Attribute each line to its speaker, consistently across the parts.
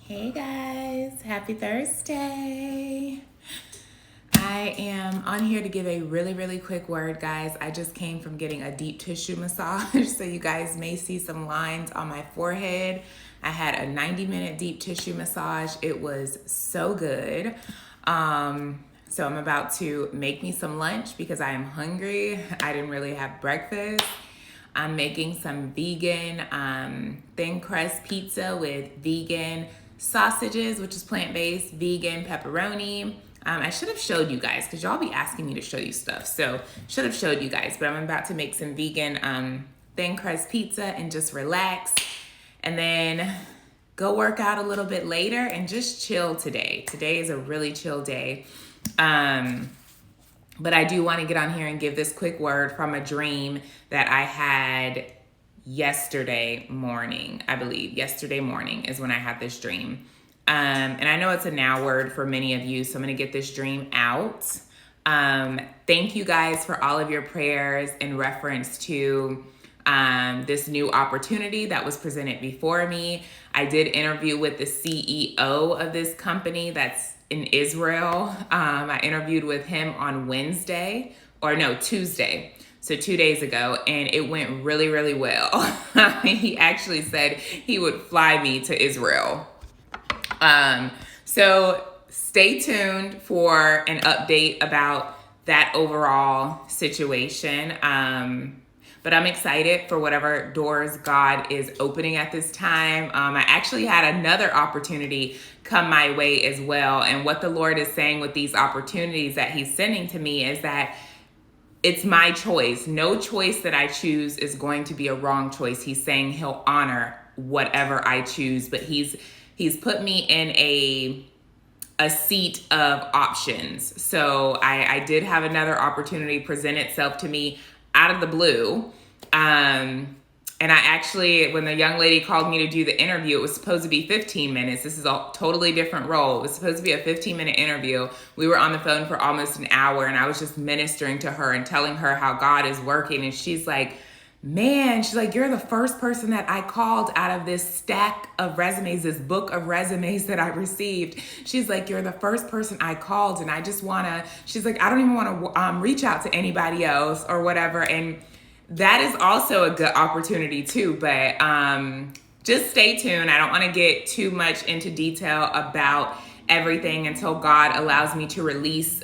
Speaker 1: Hey guys, happy Thursday. I am on here to give a really quick word, guys. I just came from getting a deep tissue massage, so you guys may see some lines on my forehead. I had a 90-minute deep tissue massage. It was so good. So I'm about to make me some lunch because I am hungry. I didn't really have breakfast. I'm making some vegan thin crust pizza with vegan sausages, which is plant-based, vegan pepperoni. I should have showed you guys because y'all be asking me to show you stuff. So should have showed you guys, but I'm about to make some vegan thin crust pizza and just relax and then go work out a little bit later and just chill today. Today is a really chill day. But I do want to get on here and give this quick word from a dream that I had yesterday morning. I believe yesterday morning is when I had this dream. And I know it's a now word for many of you, so I'm going to get this dream out. Thank you guys for all of your prayers in reference to this new opportunity that was presented before me. I did interview with the CEO of this company that's in Israel. I interviewed with him on Tuesday. So 2 days ago, and it went really well. He actually said he would fly me to Israel. So stay tuned for an update about that overall situation. But I'm excited for whatever doors God is opening at this time. I actually had another opportunity come my way as well. And what the Lord is saying with these opportunities that he's sending to me is that it's my choice. No choice that I choose is going to be a wrong choice. He's saying he'll honor whatever I choose, but he's put me in a seat of options. So I did have another opportunity present itself to me out of the blue. And I actually, when the young lady called me to do the interview, it was supposed to be 15 minutes. This is a totally different role. It was supposed to be a 15-minute interview. We were on the phone for almost an hour, and I was just ministering to her and telling her how God is working. And she's like, man, she's like, you're the first person that I called out of this stack of resumes, this book of resumes that I received. She's like, you're the first person I called, and I just she's like, I don't even want to reach out to anybody else or whatever. And that is also a good opportunity too, but just stay tuned. I don't want to get too much into detail about everything until God allows me to release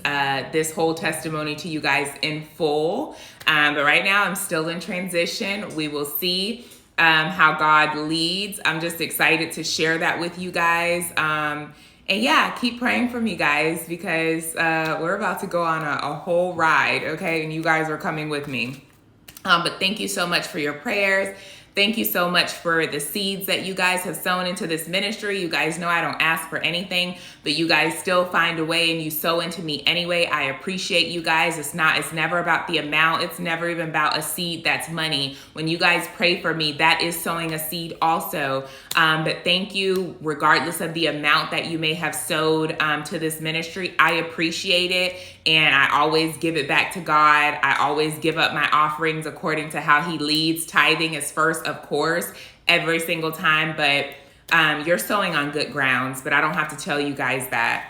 Speaker 1: this whole testimony to you guys in full. But right now I'm still in transition. We will see how God leads. I'm just excited to share that with you guys. And yeah, keep praying for me, guys, because we're about to go on a whole ride, okay? And you guys are coming with me. But thank you so much for your prayers. Thank you so much for the seeds that you guys have sown into this ministry. You guys know I don't ask for anything, but you guys still find a way and you sow into me anyway. I appreciate you guys. It's never about the amount. It's never even about a seed that's money. When you guys pray for me, that is sowing a seed also. But thank you, regardless of the amount that you may have sowed to this ministry. I appreciate it. And I always give it back to God. I always give up my offerings according to how he leads. Tithing is first, of course, every single time. But you're sowing on good grounds. But I don't have to tell you guys that.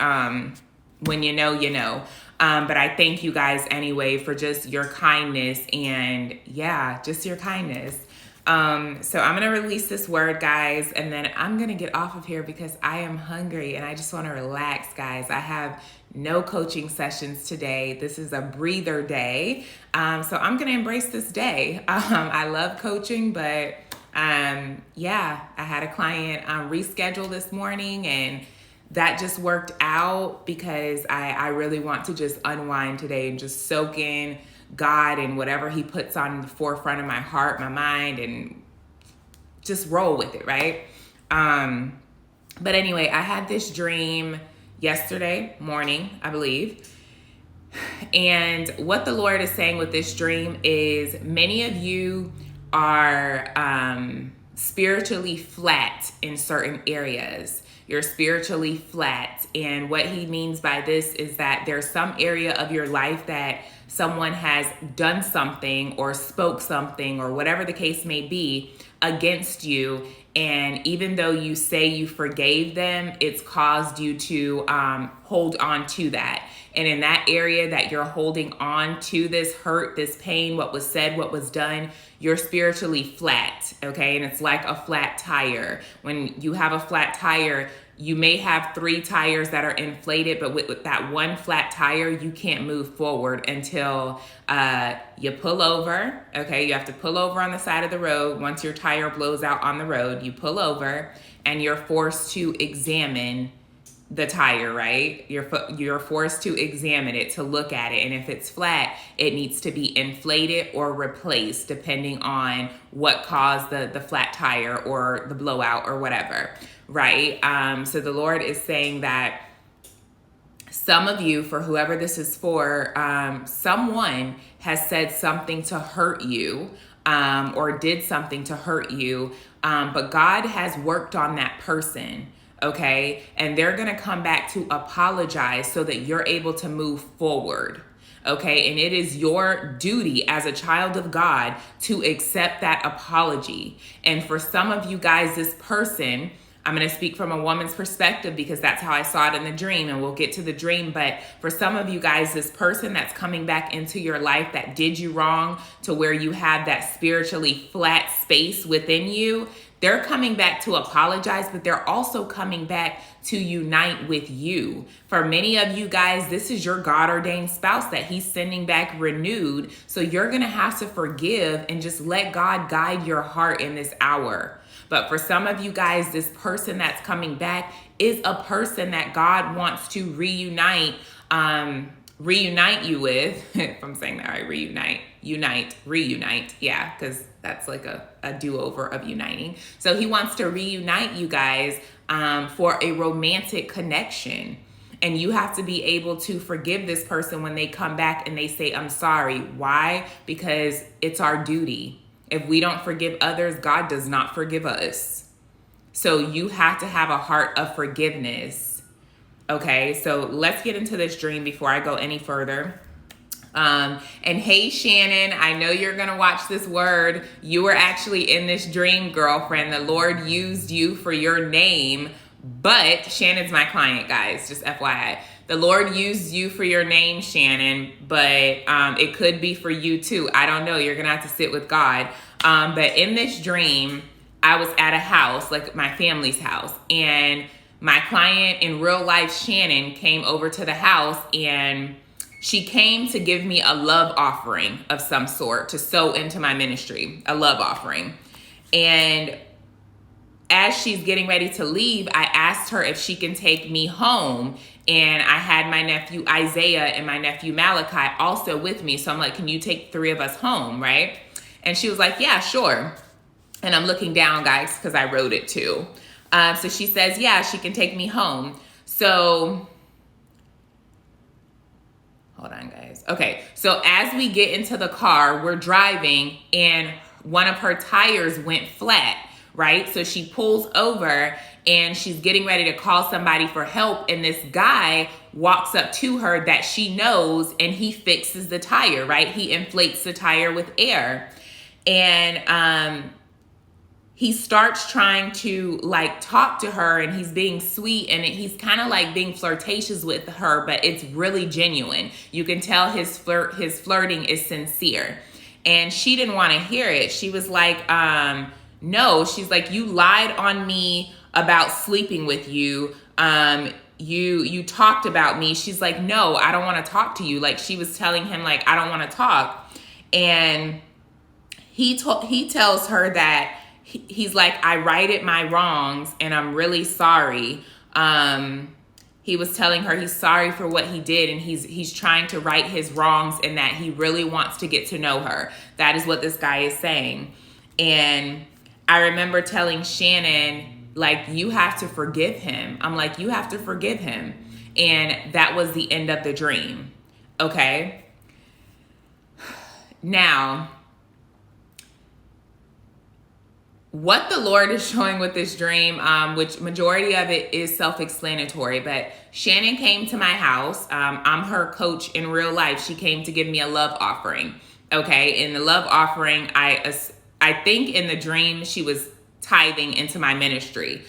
Speaker 1: When you know, you know. But I thank you guys anyway for just your kindness. And yeah, just your kindness. So I'm going to release this word, guys, and then I'm going to get off of here because I am hungry and I just want to relax, guys. I have no coaching sessions today. This is a breather day. So I'm going to embrace this day. I love coaching, but yeah, I had a client reschedule this morning, and that just worked out because I really want to just unwind today and just soak in God and whatever he puts on the forefront of my heart, my mind, and just roll with it, right? But anyway, I had this dream yesterday morning, I believe. And what the Lord is saying with this dream is many of you are spiritually flat in certain areas. You're spiritually flat. And what he means by this is that there's some area of your life that someone has done something or spoke something or whatever the case may be against you, And even though you say you forgave them, it's caused you to hold on to that. And in that area that you're holding on to this hurt, this pain, what was said, what was done, you're spiritually flat, okay? And it's like a flat tire. When you have a flat tire, you may have 3 tires that are inflated, but with that one flat tire, you can't move forward until you pull over, okay? You have to pull over on the side of the road. Once your tire blows out on the road, you pull over and you're forced to examine the tire, right? You're forced to examine it, to look at it. And if it's flat, it needs to be inflated or replaced depending on what caused the flat tire or the blowout or whatever, right? So the Lord is saying that some of you, for whoever this is for, someone has said something to hurt you or did something to hurt you, but God has worked on that person. Okay, and they're going to come back to apologize so that you're able to move forward. Okay, and it is your duty as a child of God to accept that apology. And for some of you guys, this person, I'm going to speak from a woman's perspective because that's how I saw it in the dream, and we'll get to the dream. But for some of you guys, this person that's coming back into your life that did you wrong, to where you have that spiritually flat space within you, they're coming back to apologize, but they're also coming back to unite with you. For many of you guys, this is your God-ordained spouse that he's sending back renewed. So you're going to have to forgive and just let God guide your heart in this hour. But for some of you guys, this person that's coming back is a person that God wants to reunite you with. If I'm saying that right, reunite. Yeah, because that's like a do-over of uniting. So he wants to reunite you guys for a romantic connection. And you have to be able to forgive this person when they come back and they say, I'm sorry. Why? Because it's our duty. If we don't forgive others, God does not forgive us. So you have to have a heart of forgiveness. Okay, so let's get into this dream before I go any further. And hey, Shannon, I know you're going to watch this word. You were actually in this dream, girlfriend. The Lord used you for your name, but Shannon's my client, guys, just FYI. The Lord used you for your name, Shannon, but it could be for you too. I don't know. You're going to have to sit with God. But in this dream, I was at a house, like my family's house, and my client in real life, Shannon, came over to the house, and she came to give me a love offering of some sort to sow into my ministry, a love offering. And as she's getting ready to leave, I asked her if she can take me home. And I had my nephew Isaiah and my nephew Malachi also with me. So I'm like, can you take 3 of us home, right? And she was like, yeah, sure. And I'm looking down, guys, because I wrote it too. So she says, yeah, she can take me home. So hold on, guys. Okay, so as we get into the car, we're driving, and one of her tires went flat, right? So she pulls over, and she's getting ready to call somebody for help, and this guy walks up to her that she knows, and he fixes the tire, right? He inflates the tire with air. And he starts trying to like talk to her, and he's being sweet, and he's kind of like being flirtatious with her, but it's really genuine. You can tell his flirting is sincere. And she didn't want to hear it. She was like, no, she's like, you lied on me about sleeping with you. You talked about me. She's like, no, I don't want to talk to you. Like, she was telling him like, I don't want to talk. And he tells her that he's like, I righted my wrongs and I'm really sorry. He was telling her he's sorry for what he did, and he's trying to right his wrongs, and that he really wants to get to know her. That is what this guy is saying. And I remember telling Shannon, like, you have to forgive him. I'm like, you have to forgive him. And that was the end of the dream. Okay. Now, what the Lord is showing with this dream, which majority of it is self-explanatory, but Shannon came to my house. I'm her coach in real life. She came to give me a love offering. Okay. In the love offering, I think in the dream, she was tithing into my ministry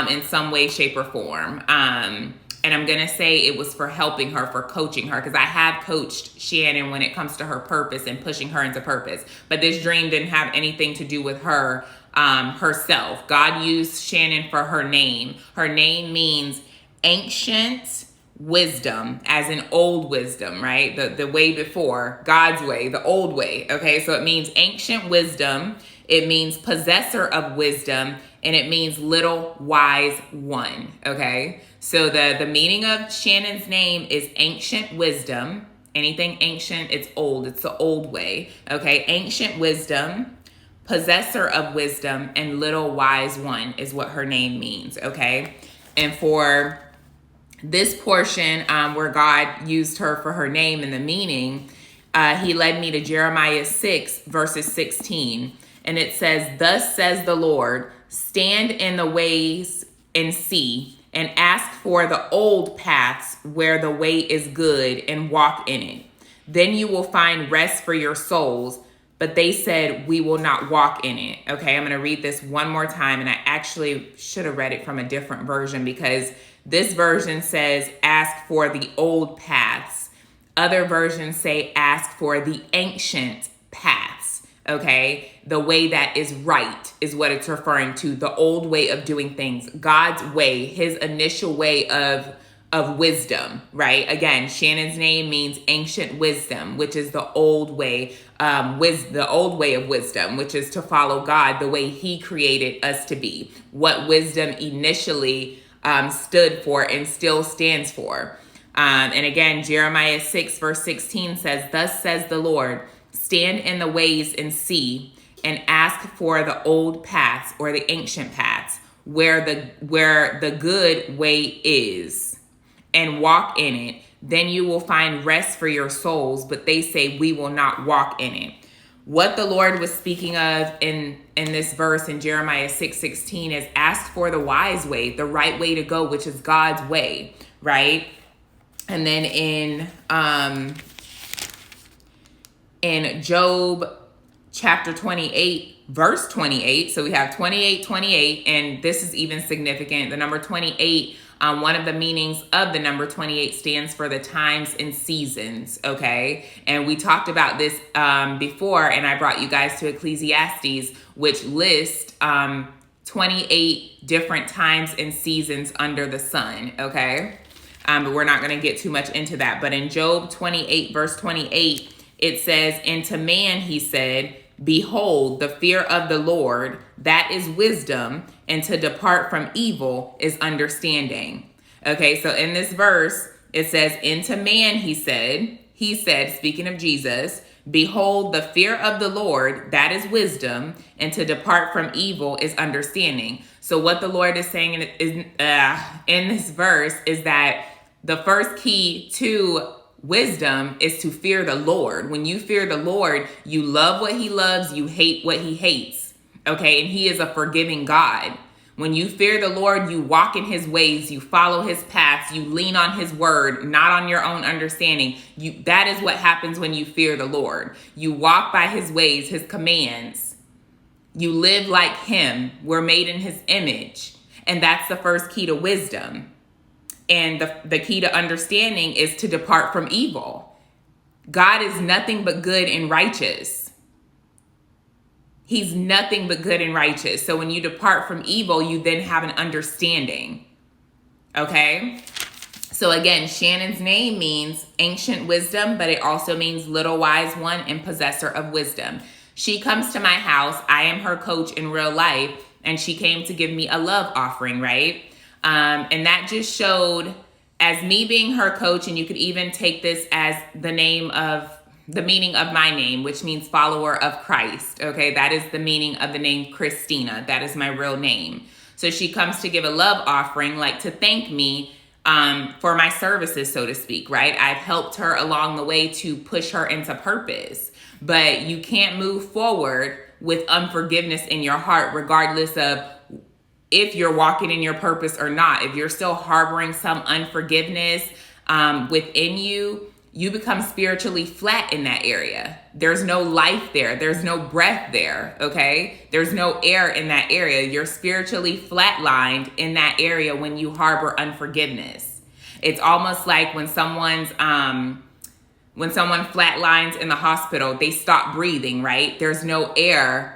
Speaker 1: in some way, shape, or form. And I'm going to say it was for helping her, for coaching her, because I have coached Shannon when it comes to her purpose and pushing her into purpose. But this dream didn't have anything to do with her herself. God used Shannon for her name. Her name means ancient wisdom, as in old wisdom, right? The way before, God's way, the old way. Okay, so it means ancient wisdom. It means possessor of wisdom, and it means little wise one. Okay, so the meaning of Shannon's name is ancient wisdom. Anything ancient, it's old. It's the old way. Okay, ancient wisdom, possessor of wisdom, and little wise one is what her name means. Okay, and for this portion where God used her for her name and the meaning, he led me to Jeremiah 6 verses 16. And it says, "Thus says the Lord, stand in the ways and see, and ask for the old paths where the way is good, and walk in it. Then you will find rest for your souls." But they said, "We will not walk in it." Okay, I'm going to read this one more time. And I actually should have read it from a different version, because this version says, "Ask for the old paths." Other versions say, "Ask for the ancient paths." Okay, the way that is right is what it's referring to. The old way of doing things, God's way, his initial way of wisdom, right? Again, Shannon's name means ancient wisdom, which is the old way, the old way of wisdom, which is to follow God the way he created us to be, what wisdom initially stood for and still stands for. And again, Jeremiah 6 verse 16 says, "Thus says the Lord, stand in the ways and see, and ask for the old paths," or the ancient paths, where the good way is, and walk in it. Then you will find rest for your souls. But they say, "We will not walk in it." What the Lord was speaking of in this verse in Jeremiah 6:16 is ask for the wise way, the right way to go, which is God's way, right? And then in Job chapter 28, verse 28, so we have 28, and this is even significant. The number 28, one of the meanings of the number 28 stands for the times and seasons, okay? And we talked about this before, and I brought you guys to Ecclesiastes, which lists 28 different times and seasons under the sun, okay? But we're not going to get too much into that. But in Job 28, verse 28, it says, "And to man he said, behold, the fear of the Lord, that is wisdom, and to depart from evil is understanding." Okay, so in this verse, it says, "And to man he said," speaking of Jesus, "behold, the fear of the Lord, that is wisdom, and to depart from evil is understanding." So what the Lord is saying in this verse is that the first key to wisdom is to fear the Lord. When you fear the Lord, you love what he loves, you hate what he hates. Okay, and he is a forgiving God. When you fear the Lord, you walk in his ways, you follow his paths, you lean on his word, not on your own understanding. That is what happens when you fear the Lord. You walk by his ways, his commands. You live like him. We're made in his image. And that's the first key to wisdom. And the key to understanding is to depart from evil. God is nothing but good and righteous. He's nothing but good and righteous. So when you depart from evil, you then have an understanding. Okay? So again, Shannon's name means ancient wisdom, but it also means little wise one and possessor of wisdom. She comes to my house. I am her coach in real life, and she came to give me a love offering, right? And that just showed, as me being her coach, and you could even take this as the meaning of my name, which means follower of Christ. Okay, that is the meaning of the name Christina. That is my real name. So she comes to give a love offering, like to thank me for my services, so to speak, right? I've helped her along the way to push her into purpose. But you can't move forward with unforgiveness in your heart, regardless of if you're walking in your purpose or not. If you're still harboring some unforgiveness within you, you become spiritually flat in that area. There's no life there. There's no breath there, okay? There's no air in that area. You're spiritually flatlined in that area when you harbor unforgiveness. It's almost like when someone flatlines in the hospital, they stop breathing, right? There's no air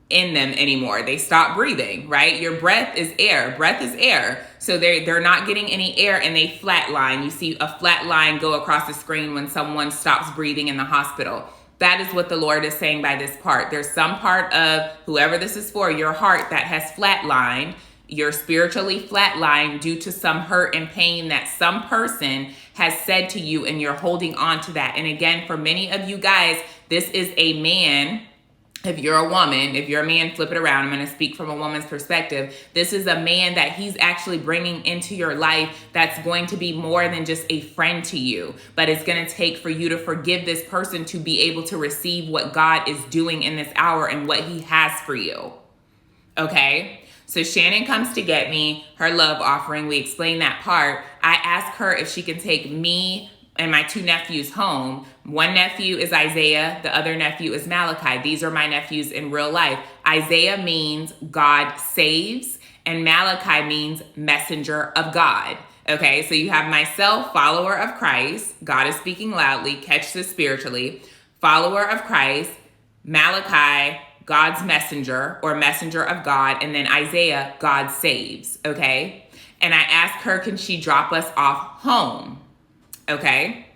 Speaker 1: in them anymore. They stop breathing, right? Your breath is air. Breath is air. So they're not getting any air and they flatline. You see a flat line go across the screen when someone stops breathing in the hospital. That is what the Lord is saying by this part. There's some part of whoever this is for, your heart, that has flatlined. You're spiritually flatlined due to some hurt and pain that some person has said to you, and you're holding on to that. And again, for many of you guys, this is a man. If you're a woman, if you're a man, flip it around. I'm going to speak from a woman's perspective. This is a man that he's actually bringing into your life that's going to be more than just a friend to you, but it's going to take for you to forgive this person to be able to receive what God is doing in this hour and what he has for you. Okay? So Shannon comes to get me her love offering. We explain that part. I ask her if she can take me and my 2 nephews home. One nephew is Isaiah. The other nephew is Malachi. These are my nephews in real life. Isaiah means God saves, and Malachi means messenger of God. Okay, so you have myself, follower of Christ. God is speaking loudly. Catch this spiritually. Follower of Christ. Malachi, God's messenger or messenger of God. And then Isaiah, God saves. Okay, and I asked her, can she drop us off home? Okay,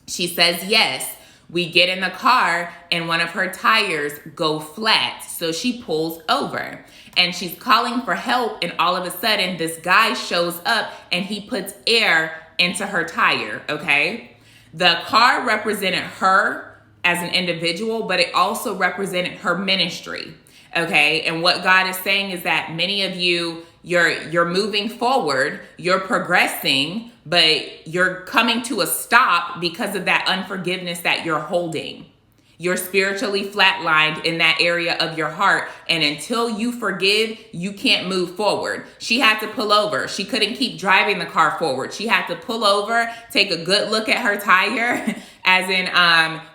Speaker 1: she says yes. We get in the car and one of her tires go flat. So she pulls over and she's calling for help. And all of a sudden this guy shows up and he puts air into her tire. Okay, the car represented her as an individual, but it also represented her ministry. Okay, and what God is saying is that many of you, you're moving forward, you're progressing, but you're coming to a stop because of that unforgiveness that you're holding. You're spiritually flatlined in that area of your heart. And until you forgive, you can't move forward. She had to pull over. She couldn't keep driving the car forward. She had to pull over, take a good look at her tire, as in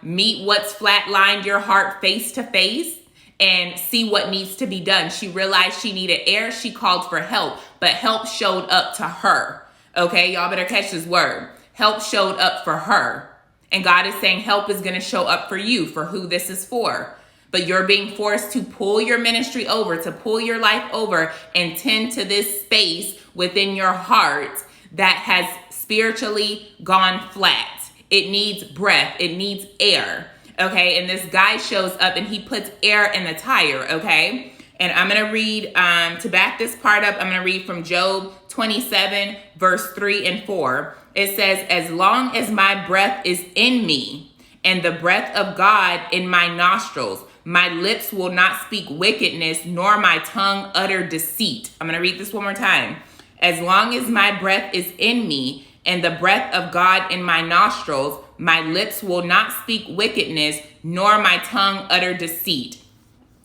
Speaker 1: meet what's flatlined your heart face to face, and see what needs to be done. She realized she needed air. She called for help, but help showed up to her. Okay, y'all better catch this word. Help showed up for her. And God is saying help is going to show up for you, for who this is for. But you're being forced to pull your ministry over, to pull your life over and tend to this space within your heart that has spiritually gone flat. It needs breath. It needs air. Okay, and this guy shows up and he puts air in the tire, okay? And I'm going to read, to back this part up, I'm going to read from Job 27, verse 3 and 4. It says, as long as my breath is in me and the breath of God in my nostrils, my lips will not speak wickedness, nor my tongue utter deceit. I'm going to read this one more time. As long as my breath is in me and the breath of God in my nostrils, my lips will not speak wickedness, nor my tongue utter deceit.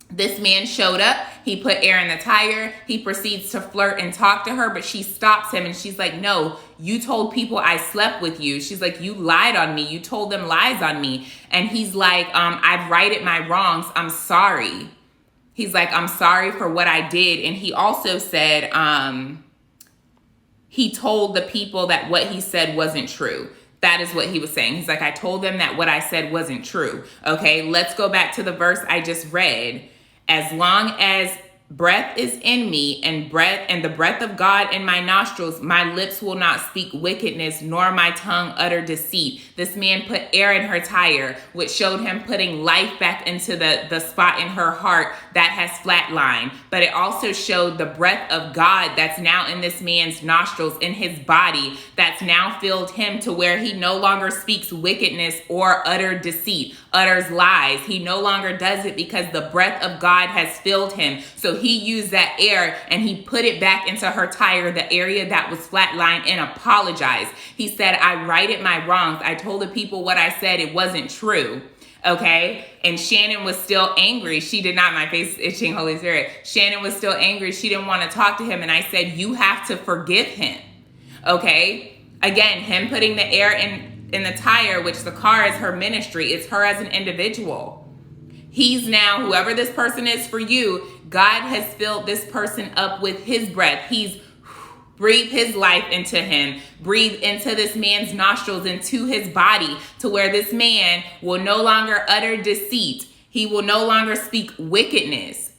Speaker 1: This man showed up. He put air in the tire. He proceeds to flirt and talk to her, but she stops him and she's like, no, you told people I slept with you. She's like, you lied on me. You told them lies on me. And he's like, I've righted my wrongs. I'm sorry. He's like, I'm sorry for what I did. And he also said, he told the people that what he said wasn't true. That is what he was saying. He's like, I told them that what I said wasn't true. Okay, let's go back to the verse I just read. As long as breath is in me and the breath of God in my nostrils, my lips will not speak wickedness, nor my tongue utter deceit. This man put air in her tire, which showed him putting life back into the spot in her heart that has flatlined. But it also showed the breath of God that's now in this man's nostrils, in his body, that's now filled him to where he no longer speaks wickedness or utter deceit, utters lies. He no longer does it because the breath of God has filled him. So he used that air and he put it back into her tire, the area that was flatlined, and apologized. He said, I righted my wrongs. I told the people what I said, it wasn't true. Okay. And Shannon was still angry. She did not, my face itching, Holy Spirit. Shannon was still angry. She didn't want to talk to him. And I said, you have to forgive him. Okay. Again, him putting the air in the tire, which the car is her ministry. It's her as an individual. He's now, whoever this person is for you, God has filled this person up with his breath. He's breathed his life into him, breathed into this man's nostrils, into his body, to where this man will no longer utter deceit. He will no longer speak wickedness.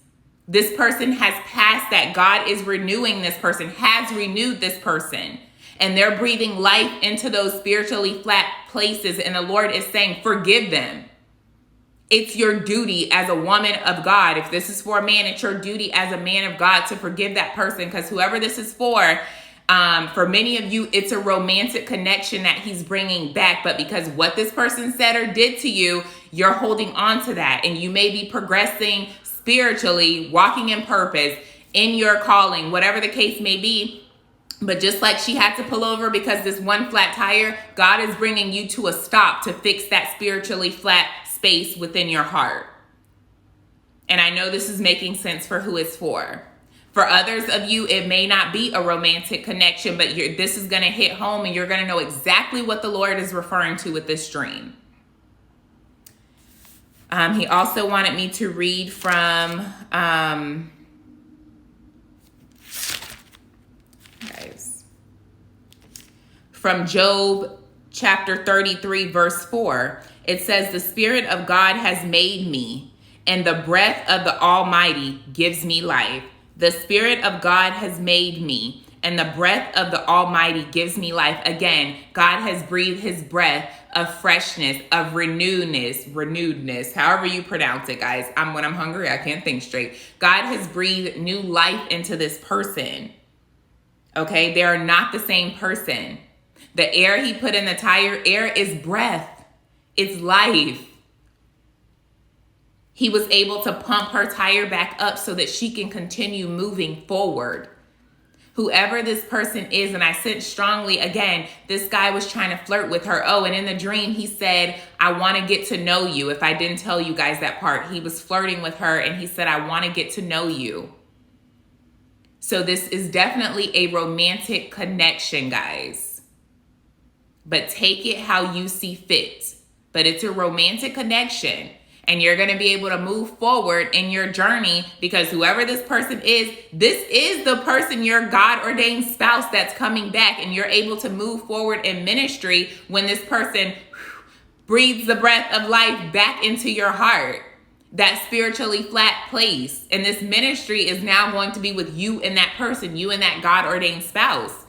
Speaker 1: This person has passed that. God is renewing this person, has renewed this person. And they're breathing life into those spiritually flat places. And the Lord is saying, forgive them. It's your duty as a woman of God. If this is for a man, it's your duty as a man of God to forgive that person. Because whoever this is for many of you, it's a romantic connection that he's bringing back. But because what this person said or did to you, you're holding on to that. And you may be progressing spiritually, walking in purpose, in your calling, whatever the case may be. But just like she had to pull over because this one flat tire, God is bringing you to a stop to fix that spiritually flat space within your heart. And I know this is making sense for who it's for. For others of you, it may not be a romantic connection, but this is going to hit home and you're going to know exactly what the Lord is referring to with this dream. He also wanted me to read from Job chapter 33, verse 4. It says, the Spirit of God has made me, and the breath of the Almighty gives me life. The Spirit of God has made me, and the breath of the Almighty gives me life. Again, God has breathed his breath of freshness, of renewedness, however you pronounce it, guys. When I'm hungry, I can't think straight. God has breathed new life into this person. Okay, they are not the same person. The air he put in the tire, air is breath. It's life. He was able to pump her tire back up so that she can continue moving forward. Whoever this person is, and I sense strongly, again, this guy was trying to flirt with her. Oh, and in the dream, he said, I want to get to know you. If I didn't tell you guys that part, he was flirting with her and he said, I want to get to know you. So this is definitely a romantic connection, guys. But take it how you see fit. But it's a romantic connection. And you're going to be able to move forward in your journey because whoever this person is, this is the person, your God-ordained spouse that's coming back. And you're able to move forward in ministry when this person breathes the breath of life back into your heart. That spiritually flat place. And this ministry is now going to be with you and that person, you and that God-ordained spouse.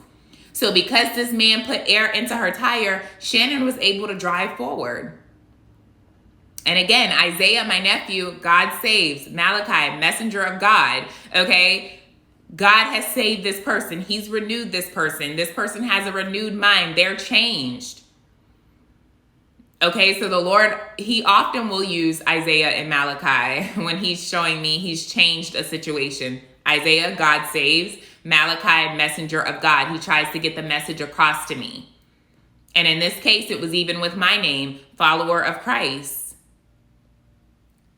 Speaker 1: So because this man put air into her tire, Shannon was able to drive forward. And again, Isaiah, my nephew, God saves. Malachi, messenger of God. Okay. God has saved this person. He's renewed this person. This person has a renewed mind. They're changed. Okay, so the Lord, he often will use Isaiah and Malachi when he's showing me he's changed a situation. Isaiah, God saves. Malachi, messenger of God. He tries to get the message across to me. And in this case, it was even with my name, follower of Christ.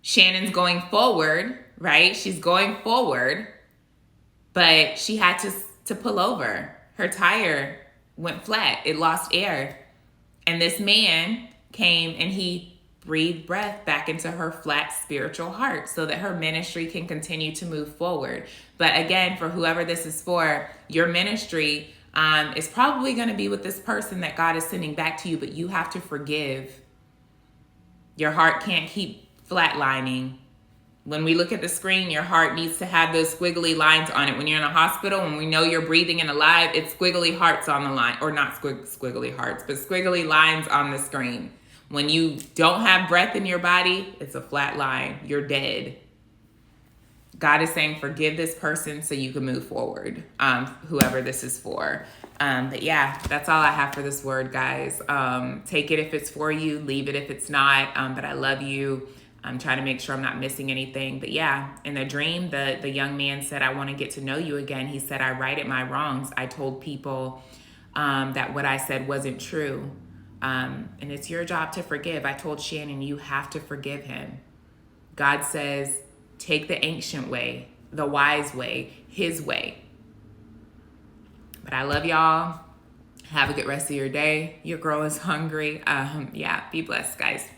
Speaker 1: Shannon's going forward, right? She's going forward, but she had to pull over. Her tire went flat. It lost air. And this man came and he breathed breath back into her flat spiritual heart so that her ministry can continue to move forward. But again, for whoever this is for, your ministry is probably going to be with this person that God is sending back to you, but you have to forgive. Your heart can't keep flatlining. When we look at the screen, your heart needs to have those squiggly lines on it. When you're in a hospital and we know you're breathing and alive, it's squiggly hearts on the line, or not squiggly hearts, but squiggly lines on the screen. When you don't have breath in your body, it's a flat line. You're dead. God is saying, forgive this person so you can move forward, whoever this is for. But yeah, that's all I have for this word, guys. Take it if it's for you, leave it if it's not. But I love you. I'm trying to make sure I'm not missing anything. But yeah, in the dream, the young man said, I want to get to know you again. He said, I righted my wrongs. I told people that what I said wasn't true. And it's your job to forgive. I told Shannon, you have to forgive him. God says, take the ancient way, the wise way, his way. But I love y'all. Have a good rest of your day. Your girl is hungry. Yeah, be blessed, guys.